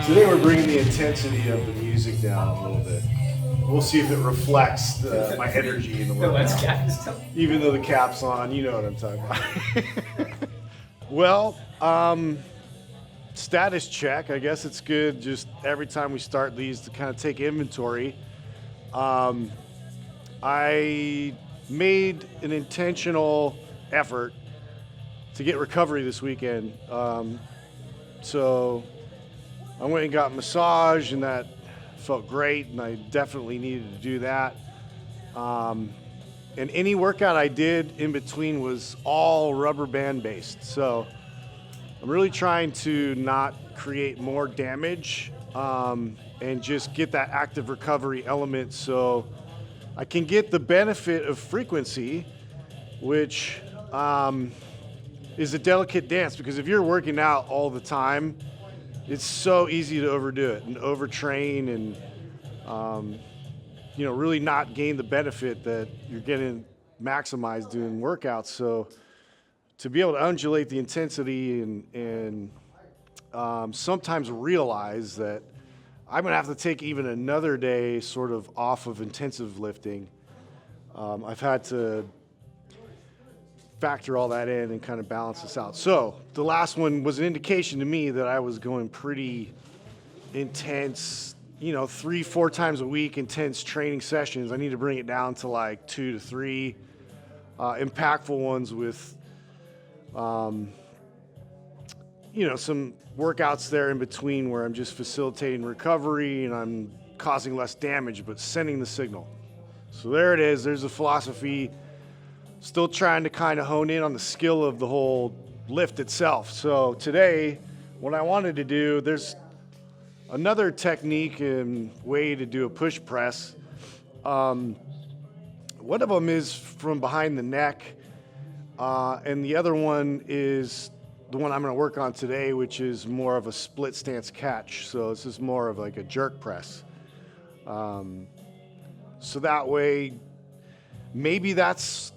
Today we're bringing the intensity of the music down a little bit. We'll see if it reflects my energy in the workout. Even though the cap's on, you know what I'm talking about. Well, status check. I guess it's good just every time we start these to kind of take inventory. I made an intentional effort to get recovery this weekend. So I went and got a massage, and that felt great, and I definitely needed to do that. And any workout I did in between was all rubber band based. So I'm really trying to not create more damage and just get that active recovery element so I can get the benefit of frequency, which is a delicate dance, because if you're working out all the time, it's so easy to overdo it and overtrain and really not gain the benefit that you're getting maximized doing workouts. So to be able to undulate the intensity and sometimes realize that I'm gonna have to take even another day sort of off of intensive lifting. I've had to factor all that in and kind of balance this out. So the last one was an indication to me that I was going pretty intense, 3-4 times a week, intense training sessions. I need to bring it down to like 2 to 3 impactful ones with, some workouts there in between where I'm just facilitating recovery and I'm causing less damage, but sending the signal. So there it is. There's a philosophy. Still trying to kind of hone in on the skill of the whole lift itself. So today, what I wanted to do, there's another technique and way to do a push press. One of them is from behind the neck, and the other one is the one I'm going to work on today, which is more of a split stance catch. So this is more of like a jerk press. So that way, maybe that's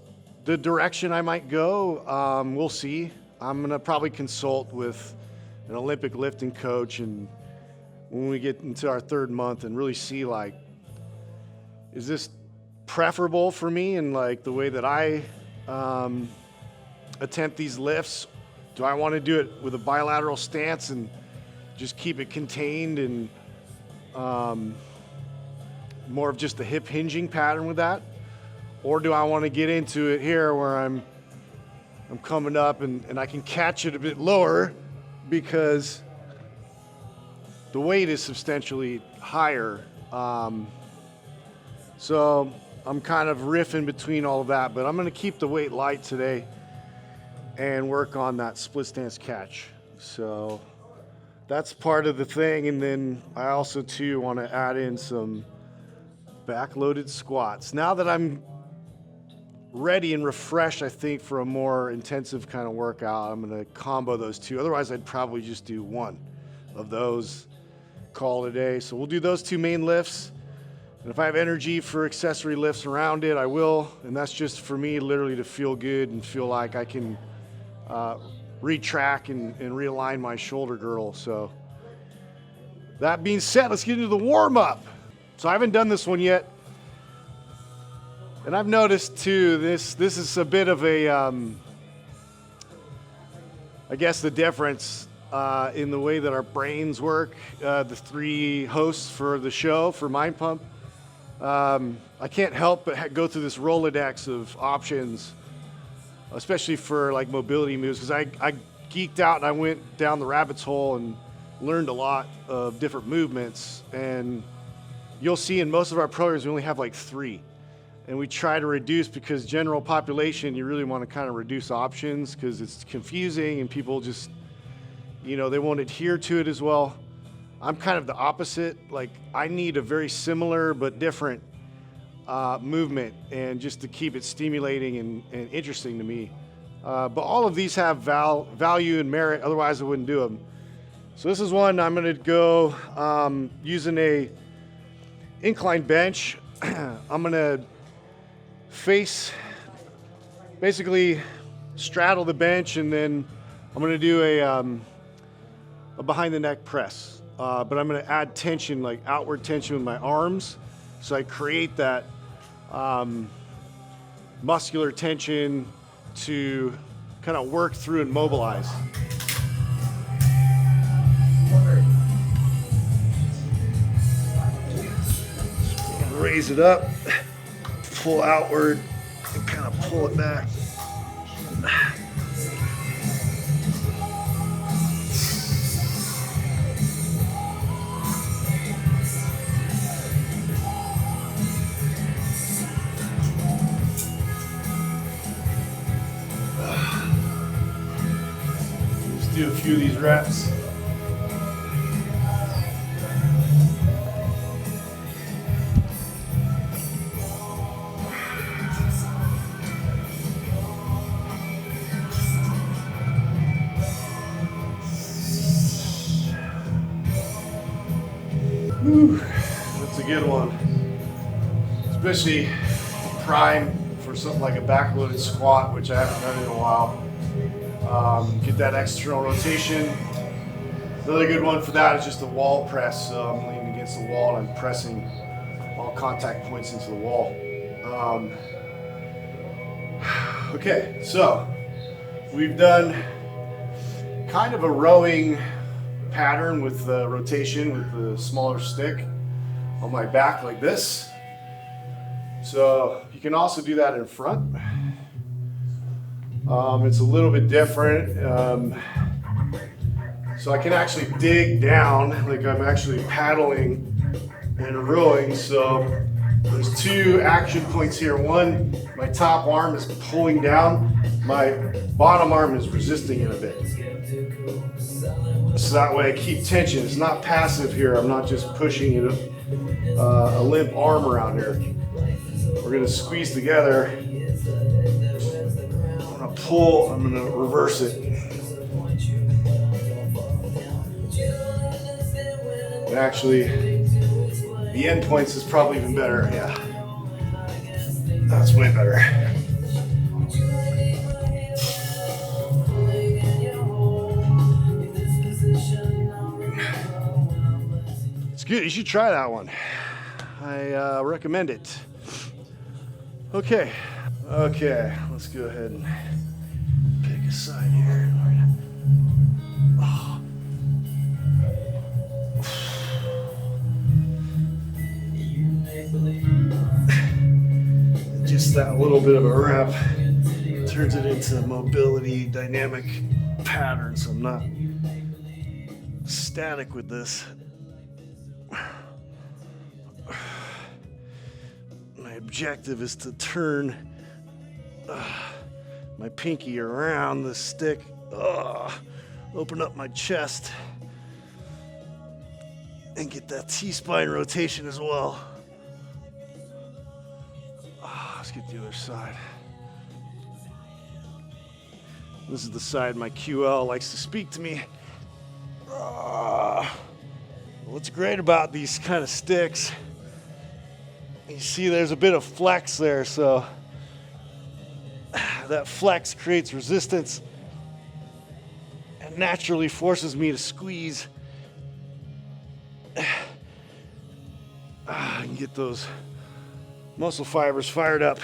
the direction I might go. We'll see. I'm gonna probably consult with an Olympic lifting coach, and when we get into our 3rd month and really see, like, is this preferable for me and like the way that I attempt these lifts? Do I want to do it with a bilateral stance and just keep it contained and more of just a hip hinging pattern with that? Or do I want to get into it here where I'm coming up and I can catch it a bit lower because the weight is substantially higher. So I'm kind of riffing between all of that, but I'm going to keep the weight light today and work on that split stance catch. So that's part of the thing. And then I also too want to add in some backloaded squats. Now that I'm ready and refreshed, I think, for a more intensive kind of workout, I'm going to combo those two. Otherwise, I'd probably just do one of those, call it a day. So we'll do those 2 main lifts. And if I have energy for accessory lifts around it, I will. And that's just for me literally to feel good and feel like I can retrack and realign my shoulder girdle. So that being said, let's get into the warm-up. So I haven't done this one yet. And I've noticed too, this is a bit of a, I guess the difference in the way that our brains work, the 3 hosts for the show, for Mind Pump. I can't help but go through this Rolodex of options, especially for like mobility moves, because I geeked out and I went down the rabbit's hole and learned a lot of different movements. And you'll see in most of our programs, we only have like 3. And we try to reduce, because general population, you really want to kind of reduce options because it's confusing and people just, they won't adhere to it as well. I'm kind of the opposite. Like, I need a very similar but different movement, and just to keep it stimulating and interesting to me. But all of these have value and merit, otherwise I wouldn't do them. So this is one I'm going to go using a incline bench. I'm going to basically straddle the bench, and then I'm going to do a behind the neck press. but I'm gonna add tension, like outward tension with my arms. So I create that muscular tension to kind of work through and mobilize. Raise it up, pull outward, and kind of pull it back. Let's do a few of these reps. Whew, that's a good one. Especially prime for something like a backloaded squat, which I haven't done in a while. Get that external rotation. Another good one for that is just the wall press. So I'm leaning against the wall and I'm pressing all contact points into the wall. Okay, so we've done kind of a rowing pattern with the rotation with the smaller stick on my back like this. So you can also do that in front. It's a little bit different. So I can actually dig down, like I'm actually paddling and rowing. So there's two action points here. One, my top arm is pulling down, my bottom arm is resisting it a bit. So that way I keep tension. It's not passive here. I'm not just pushing it, a limp arm around here. We're gonna squeeze together. I'm gonna pull, I'm gonna reverse it. And actually, the end points is probably even better, yeah. That's way better. It's good, you should try that one. I recommend it. Okay, let's go ahead and pick a side here. Oh. Just that little bit of a rep turns it into a mobility dynamic pattern, so I'm not static with this. My objective is to turn my pinky around the stick, open up my chest, and get that T-spine rotation as well. Let's get the other side. This is the side my QL likes to speak to me. What's great about these kind of sticks, you see there's a bit of flex there, so that flex creates resistance and naturally forces me to squeeze and get those muscle fibers fired up.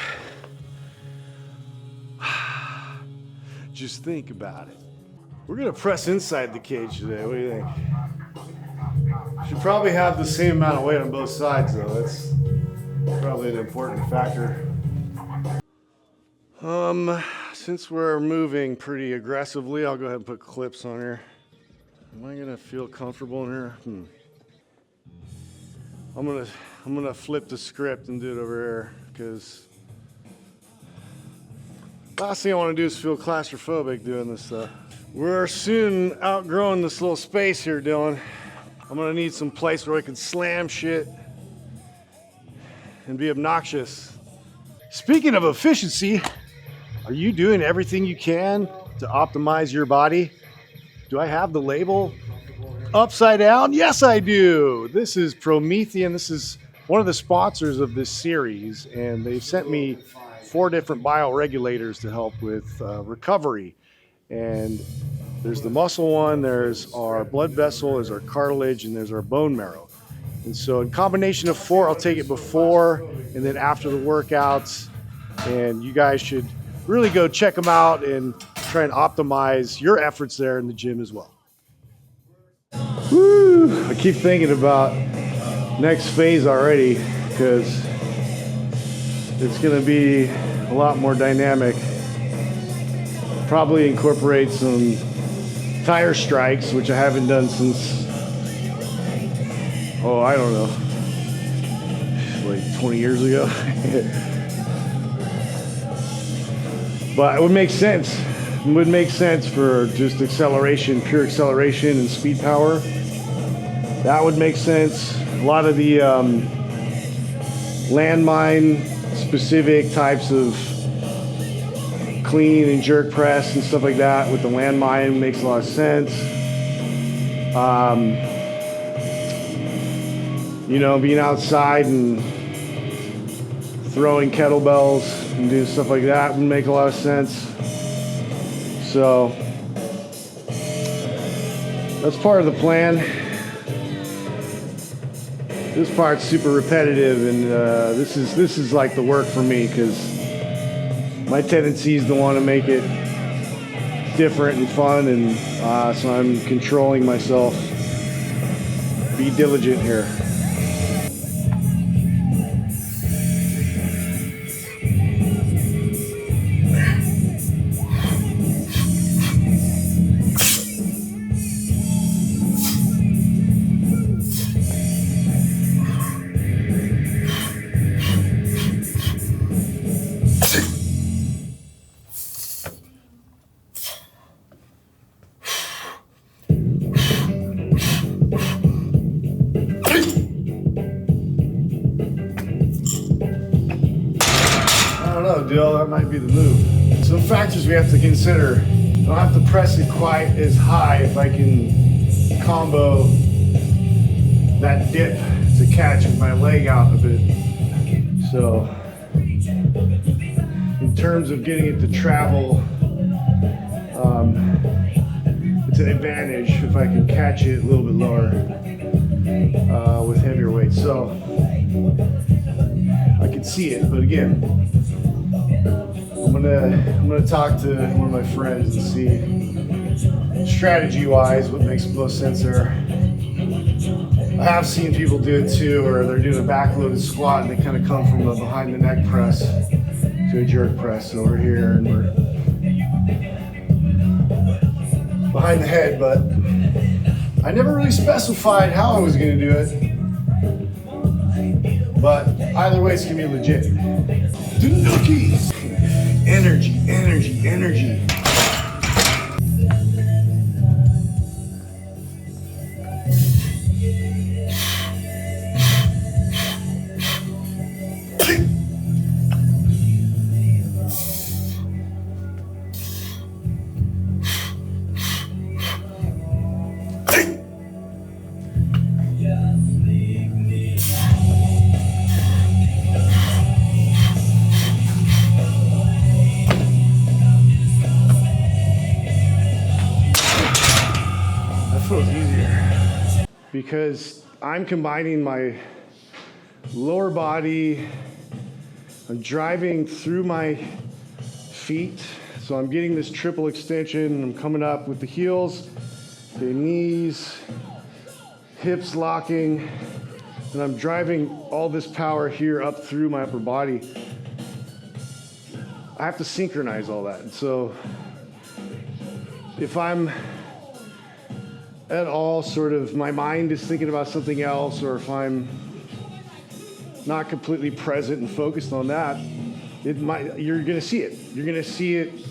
Just think about it. We're gonna press inside the cage today. What do you think? Should probably have the same amount of weight on both sides though. That's probably an important factor. Since we're moving pretty aggressively, I'll go ahead and put clips on here. Am I gonna feel comfortable in here? I'm gonna flip the script and do it over here because last thing I want to do is feel claustrophobic doing this stuff. We're soon outgrowing this little space here, Dylan. I'm gonna need some place where I can slam shit and be obnoxious. Speaking of efficiency, are you doing everything you can to optimize your body? Do I have the label upside down? Yes, I do. This is Promethean. This is one of the sponsors of this series, and they've sent me 4 different bioregulators to help with recovery. And There's the muscle one, there's our blood vessel, there's our cartilage, and there's our bone marrow. And so in combination of 4, I'll take it before and then after the workouts. And you guys should really go check them out and try and optimize your efforts there in the gym as well. Woo! I keep thinking about next phase already because it's going to be a lot more dynamic. Probably incorporate some tire strikes, which I haven't done since, I don't know, like 20 years ago. But it would make sense. It would make sense for just acceleration, pure acceleration and speed power. That would make sense. A lot of the landmine specific types of clean and jerk press and stuff like that with the landmine makes a lot of sense. Being outside and throwing kettlebells and doing stuff like that would make a lot of sense. So that's part of the plan. This part's super repetitive, and this is like the work for me because my tendency is to want to make it different and fun, and so I'm controlling myself. Be diligent here. That might be the move. Some factors we have to consider. I don't have to press it quite as high if I can combo that dip to catch with my leg out a bit. So in terms of getting it to travel, it's an advantage if I can catch it a little bit lower with heavier weights. So I can see it, but again, I'm gonna talk to one of my friends and see strategy-wise what makes the most sense there. I have seen people do it too, where they're doing a backloaded squat and they kind of come from a behind the neck press to a jerk press over here, and we're behind the head, but I never really specified how I was gonna do it. But either way, it's gonna be legit. Nookies! Energy, energy, energy. Easier because I'm combining my lower body, I'm driving through my feet, so I'm getting this triple extension. I'm coming up with the heels, the knees, hips locking, and I'm driving all this power here up through my upper body. I have to synchronize all that, and so if I'm at all sort of, my mind is thinking about something else, or if I'm not completely present and focused on that, you're gonna see it. You're gonna see it,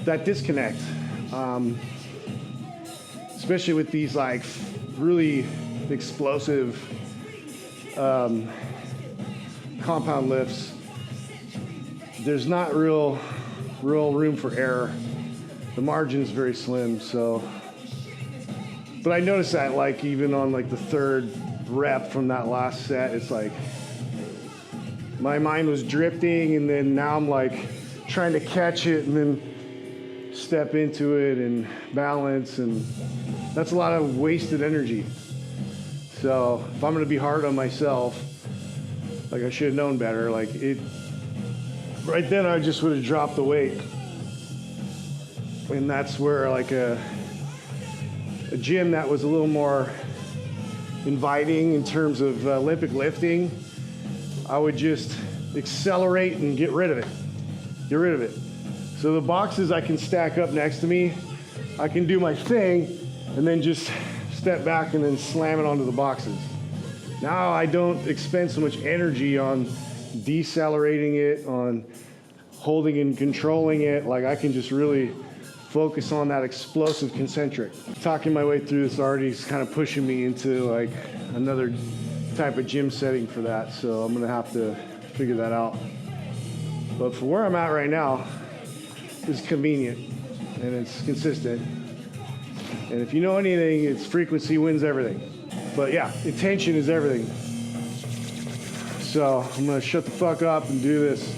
that disconnect. Especially with these like really explosive compound lifts. There's not real room for error. The margin is very slim, so. But I noticed that, like, even on like the third rep from that last set, it's like my mind was drifting, and then now I'm like trying to catch it and then step into it and balance, and that's a lot of wasted energy. So if I'm gonna be hard on myself, like I should have known better, like it, right then I just would have dropped the weight. And that's where like a gym that was a little more inviting in terms of Olympic lifting, I would just accelerate and get rid of it. Get rid of it. So the boxes I can stack up next to me, I can do my thing and then just step back and then slam it onto the boxes. Now I don't expend so much energy on decelerating it, on holding and controlling it. Like I can just really focus on that explosive concentric. Talking my way through this already is kind of pushing me into like another type of gym setting for that. So I'm gonna have to figure that out. But for where I'm at right now, it's convenient and it's consistent. And if you know anything, it's frequency wins everything. But yeah, intention is everything. So I'm gonna shut the fuck up and do this.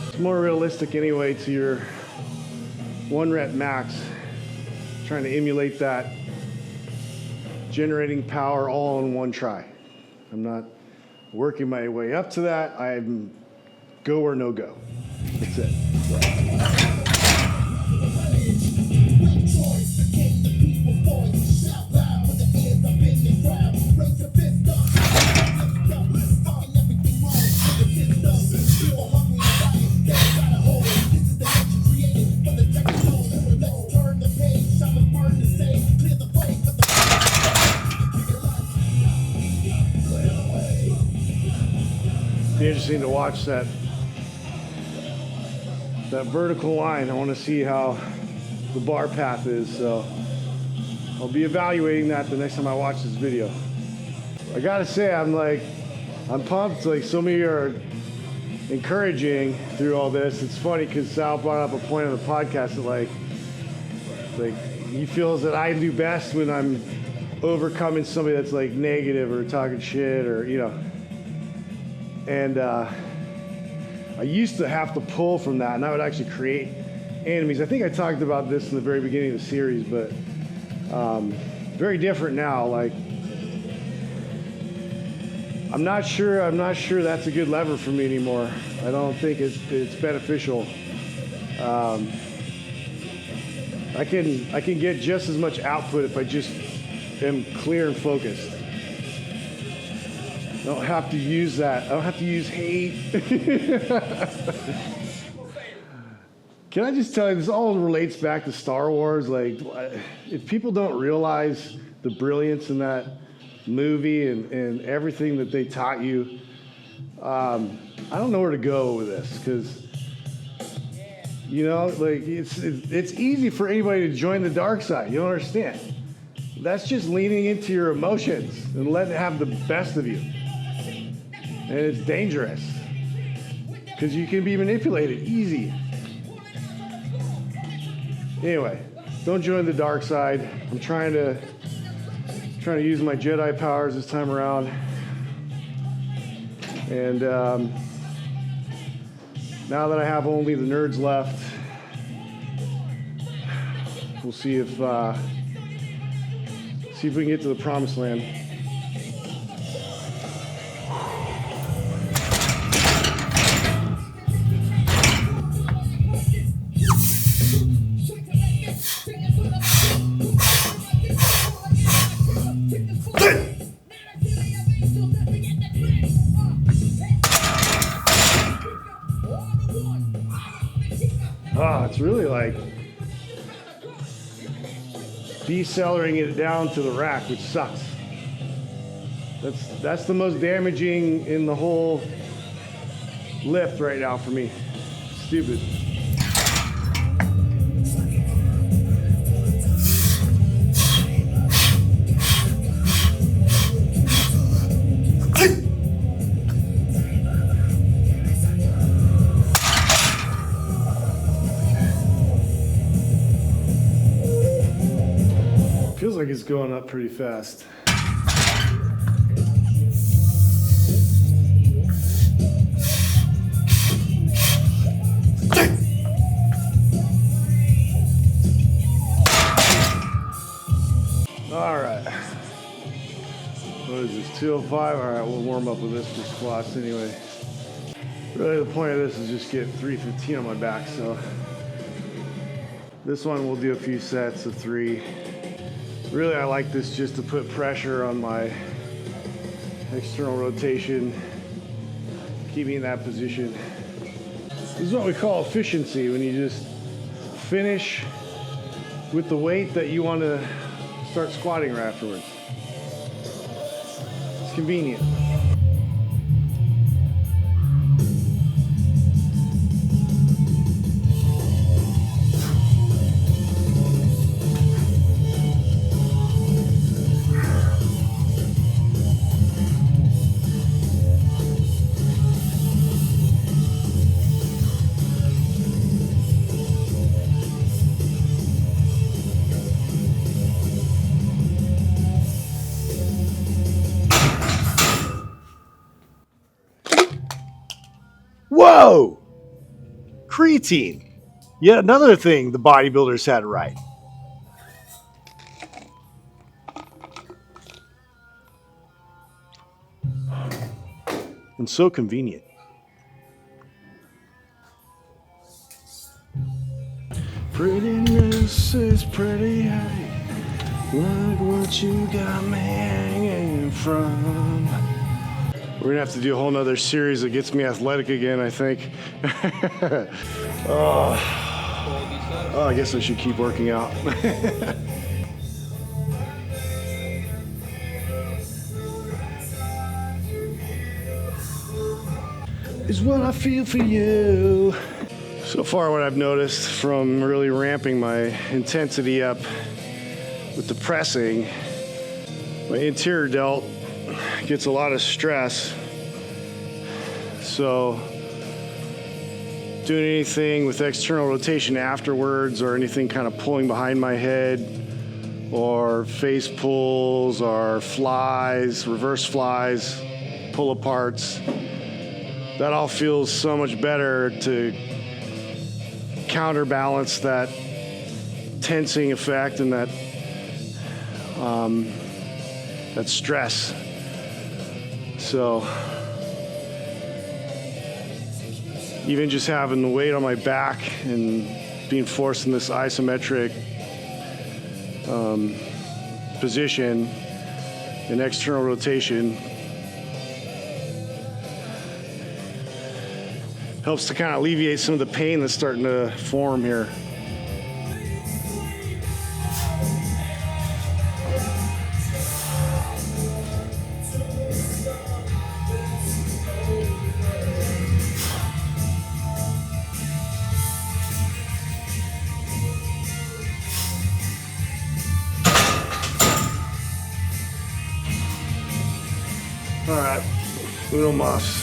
It's more realistic anyway to your 1 rep max. Trying to emulate that, generating power all in one try. I'm not working my way up to that. I'm go or no go. That's it. Interesting to watch that vertical line. I want to see how the bar path is, so I'll be evaluating that the next time I watch this video. I gotta say, I'm pumped. Like, so many are encouraging through all this. It's funny because Sal brought up a point on the podcast that like he feels that I do best when I'm overcoming somebody that's like negative or talking shit or, you know. And I used to have to pull from that, and I would actually create enemies. I think I talked about this in the very beginning of the series, but very different now. Like, I'm not sure that's a good lever for me anymore. I don't think it's beneficial. I can get just as much output if I just am clear and focused. I don't have to use that. I don't have to use hate. Can I just tell you, this all relates back to Star Wars. Like, if people don't realize the brilliance in that movie and everything that they taught you, I don't know where to go with this, because, you know, like, it's easy for anybody to join the dark side. You don't understand. That's just leaning into your emotions and letting it have the best of you. And it's dangerous because you can be manipulated easy. Anyway, don't join the dark side. I'm trying to use my Jedi powers this time around. And now that I have only the nerds left, we'll see if we can get to the promised land. It's really like decelerating it down to the rack, which sucks. That's the most damaging in the whole lift right now for me. Stupid. like it's going up pretty fast. All right. What is this, 205? All right, we'll warm up with this for squats anyway. Really the point of this is just get 315 on my back, so this one we'll do a few sets of 3. Really I like this just to put pressure on my external rotation, keep me in that position. This is what we call efficiency, when you just finish with the weight that you want to start squatting right afterwards. It's convenient. Whoa! Creatine. Yet another thing the bodybuilders had right. And so convenient. Prettiness is pretty, hey. Look what you got me hanging from. We're gonna have to do a whole nother series that gets me athletic again, I think. Oh, I guess I should keep working out. Is what I feel for you. So far what I've noticed from really ramping my intensity up with the pressing, my anterior delt gets a lot of stress. So doing anything with external rotation afterwards, or anything kind of pulling behind my head, or face pulls, or flies, reverse flies, pull aparts, that all feels so much better to counterbalance that tensing effect and that stress. So even just having the weight on my back and being forced in this isometric position in external rotation helps to kind of alleviate some of the pain that's starting to form here. All right, uno más.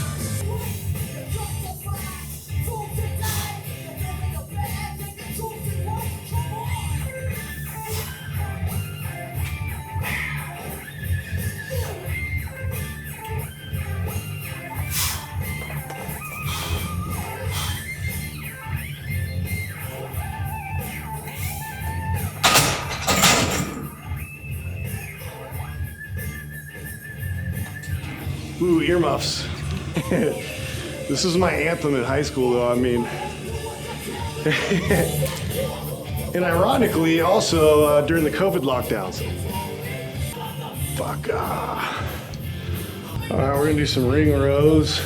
Ooh, earmuffs. This is my anthem in high school, though. I mean, and ironically, also during the COVID lockdowns. Fuck. All right, we're gonna do some ring rows.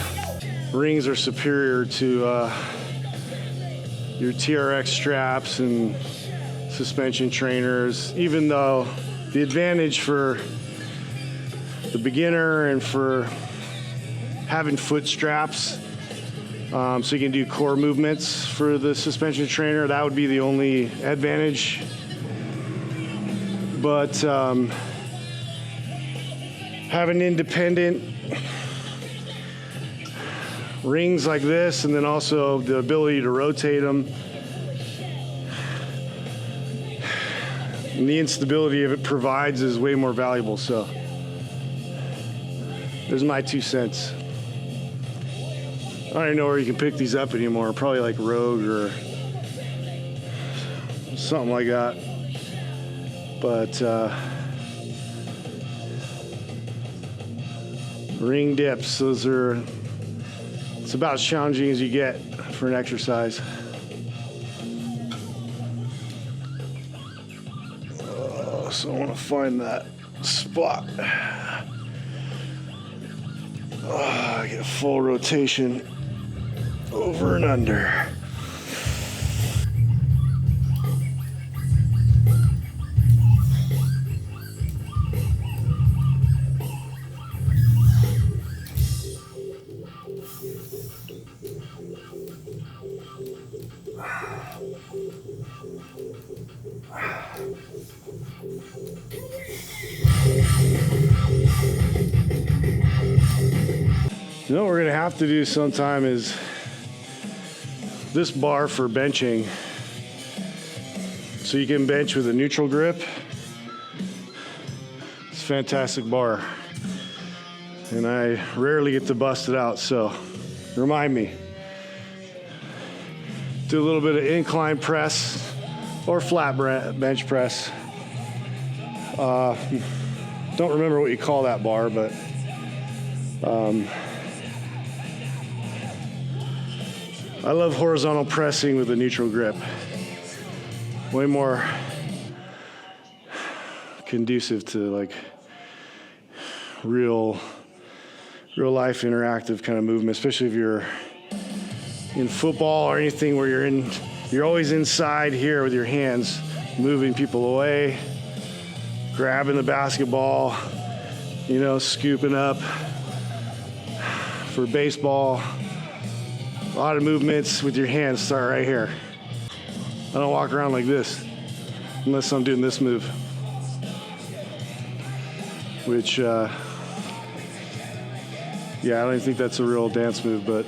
Rings are superior to your TRX straps and suspension trainers, even though the advantage for the beginner and for having foot straps, so you can do core movements for the suspension trainer, that would be the only advantage. But having independent rings like this, and then also the ability to rotate them, And the instability of it provides is way more valuable. So there's my 2 cents. I don't even know where you can pick these up anymore. Probably like Rogue or something like that. But ring dips, it's about as challenging as you get for an exercise. So I want to find that spot. I get a full rotation over and under. You know what we're gonna have to do sometime is this bar for benching. So you can bench with a neutral grip. It's a fantastic bar. And I rarely get to bust it out, so remind me. Do a little bit of incline press or flat bench press. Don't remember what you call that bar, but I love horizontal pressing with a neutral grip. Way more conducive to like real life interactive kind of movement, especially if you're in football or anything where you're always inside here with your hands, moving people away, grabbing the basketball, scooping up. For baseball, a lot of movements with your hands start right here. I don't walk around like this unless I'm doing this move, which, I don't even think that's a real dance move, but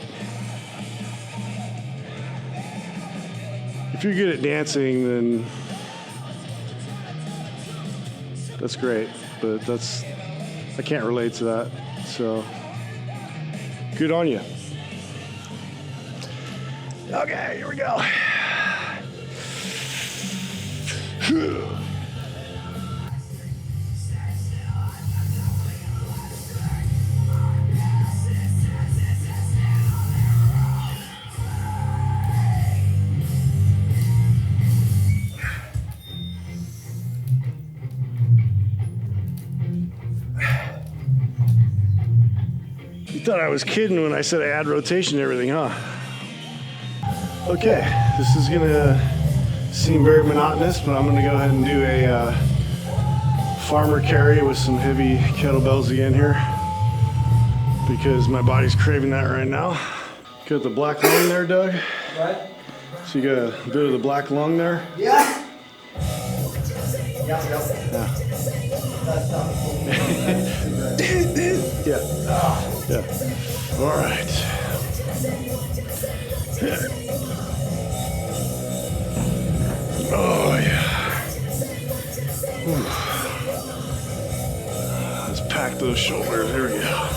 if you're good at dancing, then that's great, but I can't relate to that, so good on you. Okay, here we go. You thought I was kidding when I said I add rotation to everything, huh? Okay, this is gonna seem very monotonous, but I'm gonna go ahead and do a farmer carry with some heavy kettlebells again here because my body's craving that right now. Got the black lung there, Doug? What? So you got a bit of the black lung there? Yeah. Yeah. Yeah. All right. Oh yeah. Let's pack those shoulders. Here we go.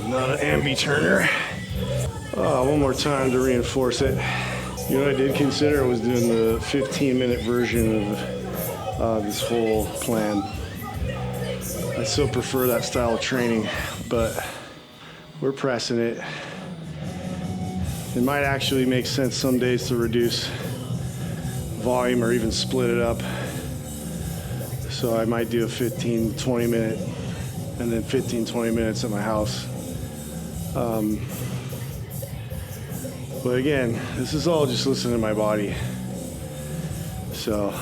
Not an ambi turner. One more time to reinforce it. You know what I did consider was doing the 15-minute version of this whole plan. I still prefer that style of training, but we're pressing it. It might actually make sense some days to reduce volume or even split it up. So I might do a 15-20 minute and then 15-20 minutes at my house. But again, this is all just listening to my body. So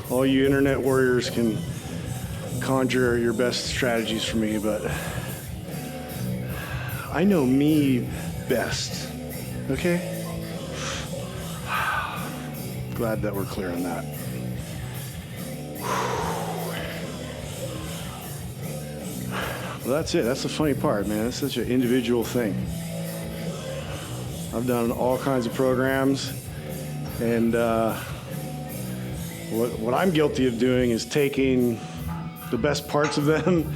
all you internet warriors can conjure your best strategies for me, but I know me best, okay? Glad that we're clear on that. Well, that's it. That's the funny part, man. It's such an individual thing. I've done all kinds of programs, and what I'm guilty of doing is taking the best parts of them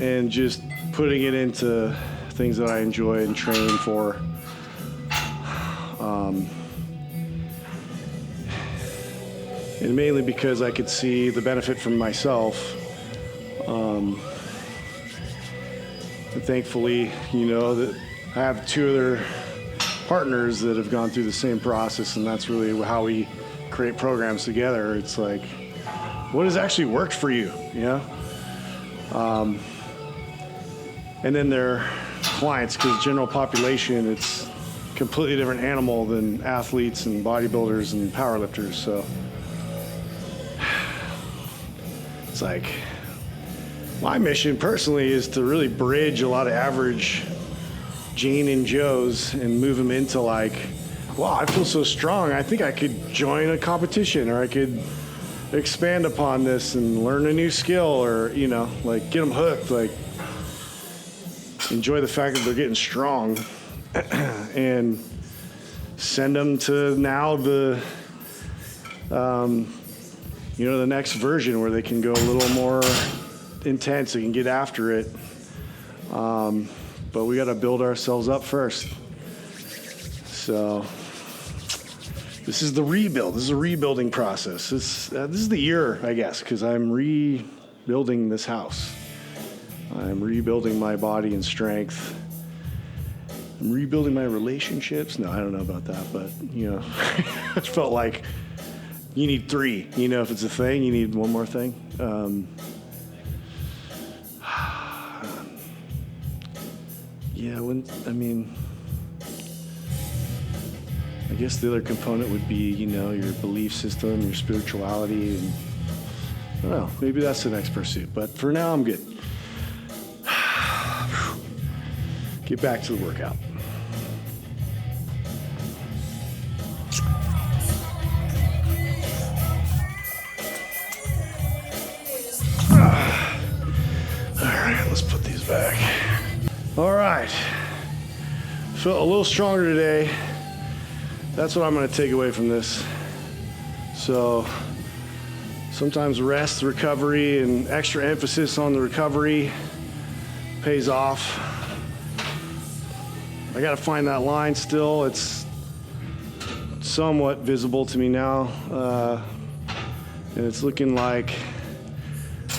and just putting it into things that I enjoy and train for. And mainly because I could see the benefit from myself. And thankfully, that I have 2 other partners that have gone through the same process, and that's really how we create programs together. It's like, what has actually worked for you, and then their clients, because general population, it's a completely different animal than athletes and bodybuilders and powerlifters. So it's like, my mission personally is to really bridge a lot of average Jane and Joes and move them into like, wow, I feel so strong. I think I could join a competition, or I could expand upon this and learn a new skill, or, like get them hooked, like enjoy the fact that they're getting strong and send them to now the next version where they can go a little more intense, they can get after it. But we got to build ourselves up first. So this is the rebuild. This is a rebuilding process. This is the year, I guess, because I'm rebuilding this house. I'm rebuilding my body and strength. I'm rebuilding my relationships. No, I don't know about that, but, it felt like you need 3. If it's a thing, you need one more thing. I guess the other component would be, your belief system, your spirituality, and I don't know, maybe that's the next pursuit. But for now, I'm good. Get back to the workout. All right, let's put these back. All right. Felt a little stronger today. That's what I'm going to take away from this. So sometimes rest, recovery, and extra emphasis on the recovery pays off. I got to find that line still. It's somewhat visible to me now. And it's looking like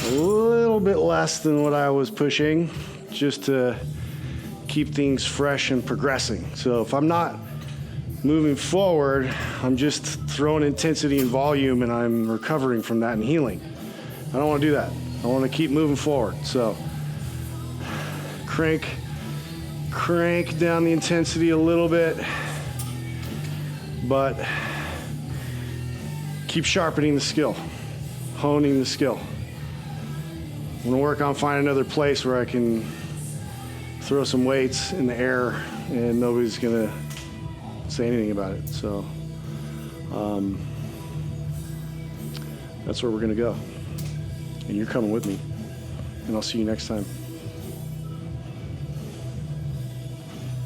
a little bit less than what I was pushing, just to keep things fresh and progressing. So if I'm not moving forward, I'm just throwing intensity and volume, and I'm recovering from that and healing. I don't want to do that. I want to keep moving forward. So crank down the intensity a little bit, but keep sharpening the skill, honing the skill. I'm going to work on finding another place where I can throw some weights in the air and nobody's going to say anything about it. So that's where we're going to go. And you're coming with me. And I'll see you next time.